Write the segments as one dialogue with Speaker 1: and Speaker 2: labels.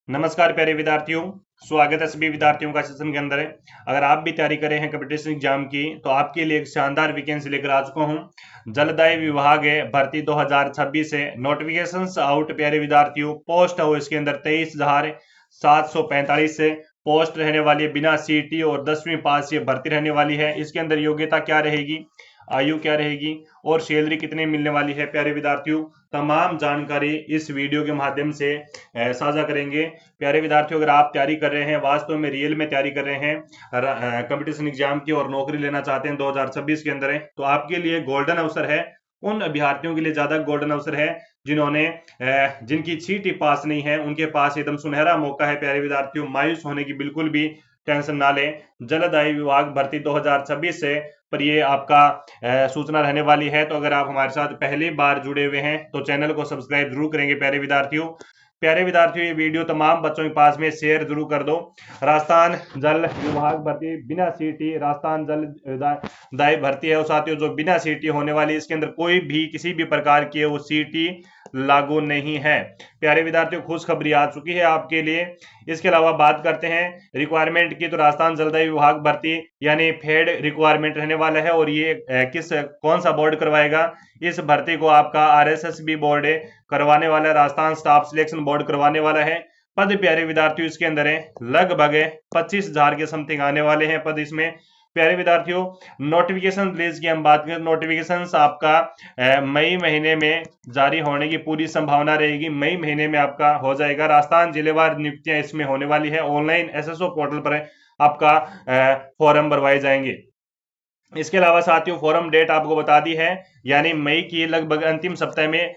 Speaker 1: नमस्कार प्यारे विद्यार्थियों। स्वागत है सभी विद्यार्थियों का सेशन के अंदर। अगर आप भी तैयारी कर रहे हैं कंपटीशन एग्जाम की तो आपके लिए एक शानदार वैकेंसी लेकर आ चुका हूं। जलदायी विभाग है भर्ती 2026 से नोटिफिकेशंस आउट प्यारे विद्यार्थियों। पोस्ट है वो इसके अंदर 23,745 से पोस्ट रहने वाली है। बिना सीटी और 10वीं पास ये भर्ती रहने वाली है। इसके अंदर योग्यता क्या रहेगी, आयु क्या रहेगी और सैलरी कितनी मिलने वाली है प्यारे विद्यार्थियों, तमाम जानकारी इस वीडियो के माध्यम से साझा करेंगे। प्यारे विद्यार्थियों, अगर आप तैयारी कर रहे हैं, वास्तव में रियल में तैयारी कर रहे हैं कंपटीशन एग्जाम की और नौकरी लेना चाहते हैं 2026 के अंदर है, तो आपके लिए गोल्डन अवसर है। उन अभ्यर्थियों के लिए ज्यादा गोल्डन अवसर है जिन्होंने जिनकी सीटी पास नहीं है, उनके पास एकदम सुनहरा मौका है। प्यारे विद्यार्थियों, मायूस होने की बिल्कुल भी टेंशन ना लें। जलदायी विभाग भर्ती 2026 से पर ये आपका सूचना रहने वाली है। तो अगर आप हमारे साथ पहली बार जुड़े हुए हैं तो चैनल को सब्सक्राइब जरूर करेंगे। प्यारे विद्यार्थियों, ये वीडियो तमाम बच्चों के पास में शेयर जरूर कर दो। राजस्थान जल विभाग भर्ती बिना सीटी, राजस्थान जल दायी भर्ती है वो साथियों जो बिना सीटी होने वाली, इसके अंदर कोई भी किसी भी प्रकार की वो सीटी लागू नहीं है। प्यारे विद्यार्थियों, खुशखबरी आ चुकी है आपके लिए। इसके अलावा बात करते हैं रिक्वायरमेंट की, तो राजस्थान जलदायी विभाग भर्ती यानी फेड रिक्वायरमेंट रहने वाला है। और ये कौन सा बोर्ड करवाएगा इस भर्ती को? आपका आरएसएसबी बोर्ड करवाने वाला है, राजस्थान स्टाफ सिलेक्शन बोर्ड करवाने वाला है। पद प्यारे विद्यार्थियों इसके अंदर है लगभग 25,000 के समथिंग आने वाले हैं पद इसमें। प्यारे विद्यार्थियों, नोटिफिकेशन रिलीज की हम बात करें, नोटिफिकेशन आपका मई महीने में जारी होने की पूरी संभावना रहेगी। मई महीने में आपका हो जाएगा। राजस्थान जिलेवार नियुक्तियां इसमें होने वाली है। ऑनलाइन एसएसओ पोर्टल पर आपका फॉर्म भरवाए जाएंगे। इसके अलावा साथियों, फॉर्म डेट आपको बता दी है, यानी मई की लगभग अंतिम सप्ताह में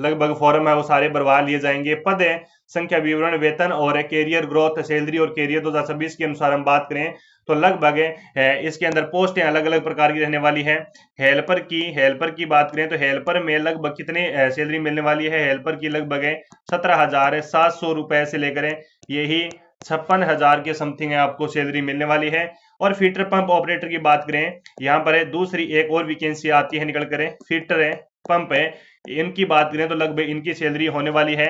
Speaker 1: लगभग फॉर्म है वो सारे भरवा लिए जाएंगे। पद है, संख्या, विवरण, वेतन और कैरियर ग्रोथ, सैलरी और कैरियर 2026 के अनुसार हम बात करें तो लगभग इसके अंदर पोस्टें अलग अलग प्रकार की रहने वाली है। हेल्पर की बात करें तो हेल्पर में लगभग कितने सैलरी मिलने वाली है? हेल्पर की लगभग 17,700 रुपए से लेकर यही 56,000 के समथिंग है आपको सैलरी मिलने वाली है। और फीटर पंप ऑपरेटर की बात करें, यहाँ पर है दूसरी एक और वैकेंसी आती है निकल कर, फीटर है, पंप है, इनकी बात करें तो लगभग इनकी सैलरी होने वाली है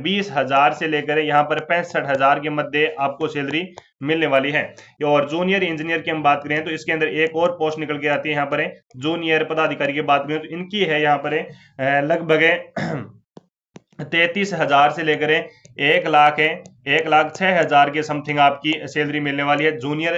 Speaker 1: 20,000 से लेकर यहाँ पर 65,000 के मध्य आपको सैलरी मिलने वाली है। और जूनियर इंजीनियर की हम बात करें तो इसके अंदर एक और पोस्ट निकल के आती है, यहाँ पर जूनियर पदाधिकारी की बात करें तो इनकी है यहाँ पर लगभग 33,000 से लेकर 1 लाख 1,06,000 के समथिंग आपकी सैलरी मिलने वाली है। जूनियर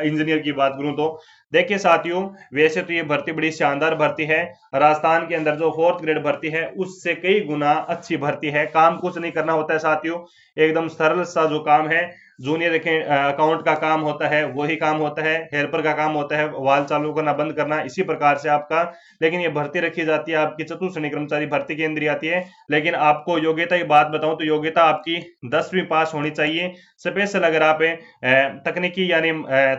Speaker 1: इंजीनियर की बात करूं तो देखिए साथियों, वैसे तो ये भर्ती बड़ी शानदार भर्ती है। राजस्थान के अंदर जो 4th ग्रेड भर्ती है उससे कई गुना अच्छी भर्ती है। काम कुछ नहीं करना होता है साथियों, एकदम सरल सा जो काम है जूनियर अकाउंट का काम होता है वही काम होता है। हेल्पर का काम होता है वाल चालू करना बंद करना, इसी प्रकार से आपका। लेकिन ये भर्ती रखी जाती है आपकी चतुर्थ कर्मचारी भर्ती केंद्र आती है। लेकिन आपको योग्यता की बात बताऊं तो योग्यता आपकी 10वीं पास होनी चाहिए। स्पेशल अगर आप तकनीकी यानी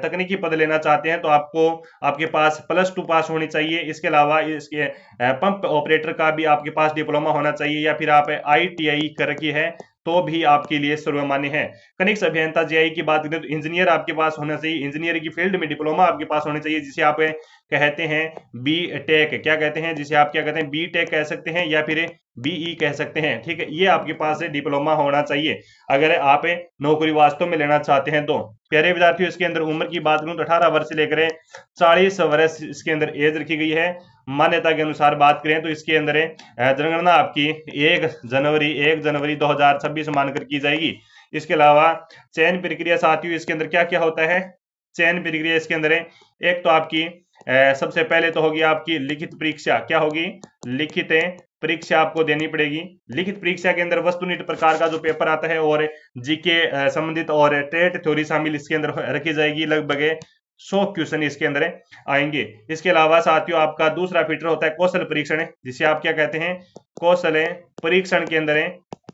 Speaker 1: तकनीकी पद लेना चाहते हैं तो आपको आपके पास +2 पास होनी चाहिए। इसके अलावा इसके पंप ऑपरेटर का भी आपके पास डिप्लोमा होना चाहिए, या फिर आप आईटीआई कर रखी है तो भी आपके लिए सर्वमान्य है। कनिष्ठ अभियंता जेआई की बात करें तो इंजीनियर आपके पास होना चाहिए। इंजीनियर की फील्ड में डिप्लोमा आपके पास होना चाहिए, जिसे आप कहते हैं बी टेक, क्या कहते हैं, जिसे आप क्या कहते हैं, बी टेक कह सकते हैं या फिर बीई कह सकते हैं। ठीक है, ये आपके पास डिप्लोमा होना चाहिए अगर आप नौकरी वास्तव में लेना चाहते हैं तो। प्यारे विद्यार्थियों, इसके अंदर उम्र की बात करूं तो 18 वर्ष से लेकर 40 वर्ष इसके अंदर एज रखी गई है। मान्यता के अनुसार बात करें तो इसके अंदर जनगणना आपकी 1 जनवरी 2026 मानकर की जाएगी। इसके अलावा चयन प्रक्रिया साथियों, इसके अंदर क्या क्या होता है? चयन प्रक्रिया इसके अंदर एक तो आपकी सबसे पहले तो होगी आपकी लिखित परीक्षा। क्या होगी? लिखित परीक्षा आपको देनी पड़ेगी। लिखित परीक्षा के अंदर वस्तुनिष्ठ प्रकार का जो पेपर आता है और जीके संबंधित और ट्रेड थ्योरी शामिल इसके अंदर रखी जाएगी। लगभग 100 क्वेश्चन इसके अंदर आएंगे। इसके अलावा साथियों आपका दूसरा फीचर होता है कौशल परीक्षण, जिसे आप क्या कहते हैं, कौशल परीक्षण के अंदर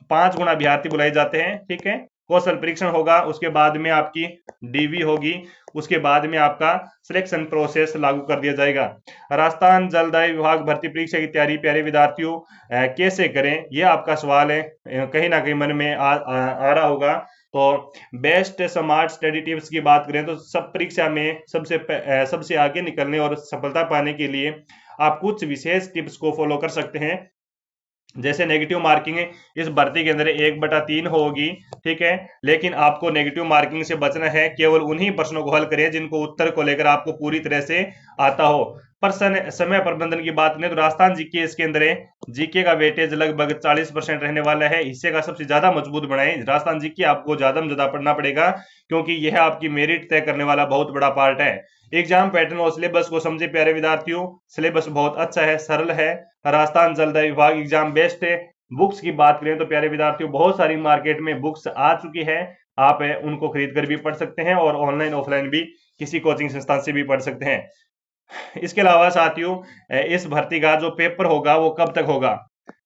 Speaker 1: 5 गुना अभ्यर्थी बुलाए जाते हैं। ठीक है, कौशल परीक्षण होगा, उसके बाद में आपकी डीवी होगी, उसके बाद में आपका सिलेक्शन प्रोसेस लागू कर दिया जाएगा। राजस्थान जलदायी विभाग भर्ती परीक्षा की तैयारी प्यारे विद्यार्थियों कैसे करें, यह आपका सवाल है, कहीं ना कहीं मन में आ रहा होगा। तो बेस्ट स्मार्ट स्टडी टिप्स की बात करें तो सब परीक्षा में सबसे आगे निकलने और सफलता पाने के लिए आप कुछ विशेष टिप्स को फॉलो कर सकते हैं। जैसे नेगेटिव मार्किंग इस भर्ती के अंदर 1/3 होगी, ठीक है, लेकिन आपको नेगेटिव मार्किंग से बचना है। केवल उन्हीं प्रश्नों को हल करें जिनको उत्तर को लेकर आपको पूरी तरह से आता हो। पर समय प्रबंधन की बात करें तो राजस्थान जीके इसके अंदर है, जीके का वेटेज लगभग 40% रहने वाला है। हिस्से का सबसे ज्यादा मजबूत बनाए राजस्थान जीके, आपको ज्यादा में ज्यादा पढ़ना पड़ेगा क्योंकि यह आपकी मेरिट तय करने वाला बहुत बड़ा पार्ट है। एग्जाम पैटर्न और सिलेबस को समझे प्यारे विद्यार्थियों, सिलेबस बहुत अच्छा है, सरल है। राजस्थान जलदाय विभाग एग्जाम बेस्ट है। बुक्स की बात करें तो प्यारे विद्यार्थियों बहुत सारी मार्केट में बुक्स आ चुकी है, आप उनको खरीद कर भी पढ़ सकते हैं और ऑनलाइन ऑफलाइन भी किसी कोचिंग संस्थान से भी पढ़ सकते हैं। इसके अलावा साथियों, इस भर्ती का जो पेपर होगा वो कब तक होगा,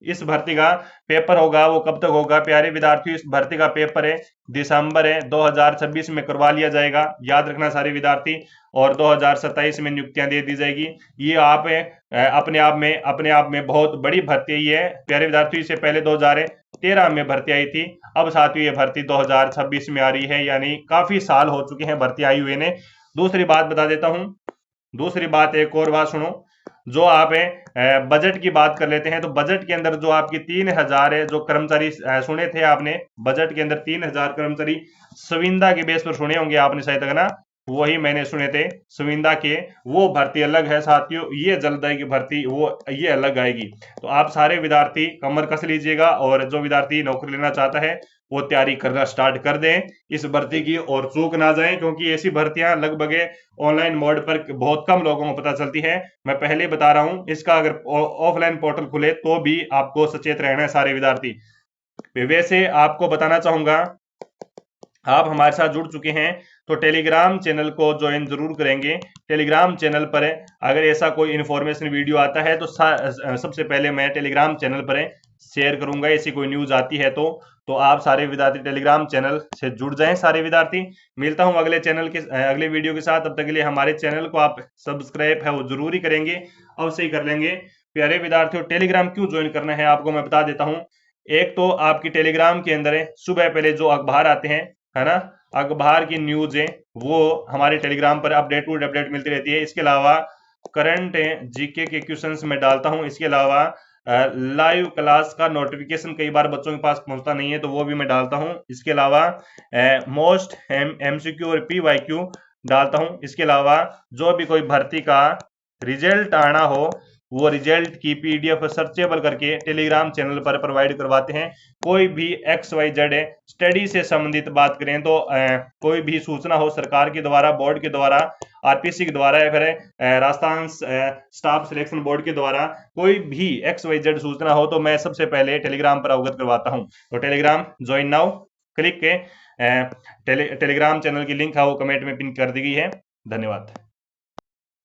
Speaker 1: इस भर्ती का पेपर होगा वो कब तक होगा प्यारे विद्यार्थियों, इस भर्ती का पेपर है दिसंबर 2026 में करवा लिया जाएगा, याद रखना सारे विद्यार्थी। और 2027 में नियुक्तियां दे दी जाएगी। ये आप अपने आप में बहुत बड़ी भर्ती है प्यारे विद्यार्थियों। इससे पहले 2013 में भर्ती आई थी, अब साथियों ये भर्ती 2026 में आ रही है, यानी काफी साल हो चुके हैं भर्ती आई हुए ने। दूसरी बात बता देता हूं, दूसरी बात एक और बात सुनो, जो आप बजट की बात कर लेते हैं तो बजट के अंदर जो आपकी 3,000 है जो कर्मचारी सुने थे आपने, बजट के अंदर 3,000 कर्मचारी संविदा के बेस पर सुने होंगे आपने शायद तक ना, वही मैंने सुने थे संविदा के, वो भर्ती अलग है साथियों। ये जलदाई की भर्ती वो ये अलग आएगी। तो आप सारे विद्यार्थी कमर कस लीजिएगा और जो विद्यार्थी नौकरी लेना चाहता है वो तैयारी करना स्टार्ट कर दें इस भर्ती की, और चूक ना जाएं क्योंकि ऐसी भर्तियां लगभग ऑनलाइन मोड पर बहुत कम लोगों को पता चलती है। मैं पहले बता रहा हूं, इसका अगर ऑफलाइन पोर्टल खुले तो भी आपको सचेत रहना है सारे विद्यार्थी। वैसे आपको बताना चाहूंगा, आप हमारे साथ जुड़ चुके हैं तो टेलीग्राम चैनल को ज्वाइन जरूर करेंगे। टेलीग्राम चैनल पर अगर ऐसा कोई इन्फॉर्मेशन वीडियो आता है तो सबसे पहले मैं टेलीग्राम चैनल पर शेयर करूंगा, ऐसी कोई न्यूज आती है तो आप सारे विद्यार्थी टेलीग्राम चैनल से जुड़ जाएं सारे विद्यार्थी। मिलता हूं अगले वीडियो के साथ, तब तक के लिए हमारे चैनल को आप सब्सक्राइब है वो जरूर ही करेंगे, अवश्य ही कर लेंगे। प्यारे विद्यार्थियों, टेलीग्राम क्यों ज्वाइन करना है आपको मैं बता देता हूं। एक तो आपकी टेलीग्राम के अंदर सुबह पहले जो अखबार आते हैं, है ना, अखबार की न्यूज है वो हमारे टेलीग्राम पर अपडेट टू अपडेट मिलती रहती है। इसके अलावा करंट जीके के क्वेश्चंस में डालता हूं। इसके अलावा लाइव क्लास का नोटिफिकेशन कई बार बच्चों के पास पहुंचता नहीं है तो वो भी मैं डालता हूं। इसके अलावा मोस्ट एमसीक्यू और पीवाईक्यू डालता हूं। इसके अलावा जो भी कोई भर्ती का रिजल्ट आना हो वो रिजल्ट की पीडीएफ सर्चेबल करके टेलीग्राम चैनल पर प्रोवाइड करवाते हैं। कोई भी XYZ स्टडी से संबंधित बात करें तो कोई भी सूचना हो सरकार के द्वारा, बोर्ड के द्वारा, आरपीसी के द्वारा या फिर राजस्थान स्टाफ सिलेक्शन बोर्ड के द्वारा कोई भी XYZ सूचना हो तो मैं सबसे पहले टेलीग्राम पर अवगत करवाता हूं। तो टेलीग्राम ज्वाइन नाउ क्लिक के टेलीग्राम चैनल की लिंक है वो कमेंट में पिन कर दी गई है। धन्यवाद।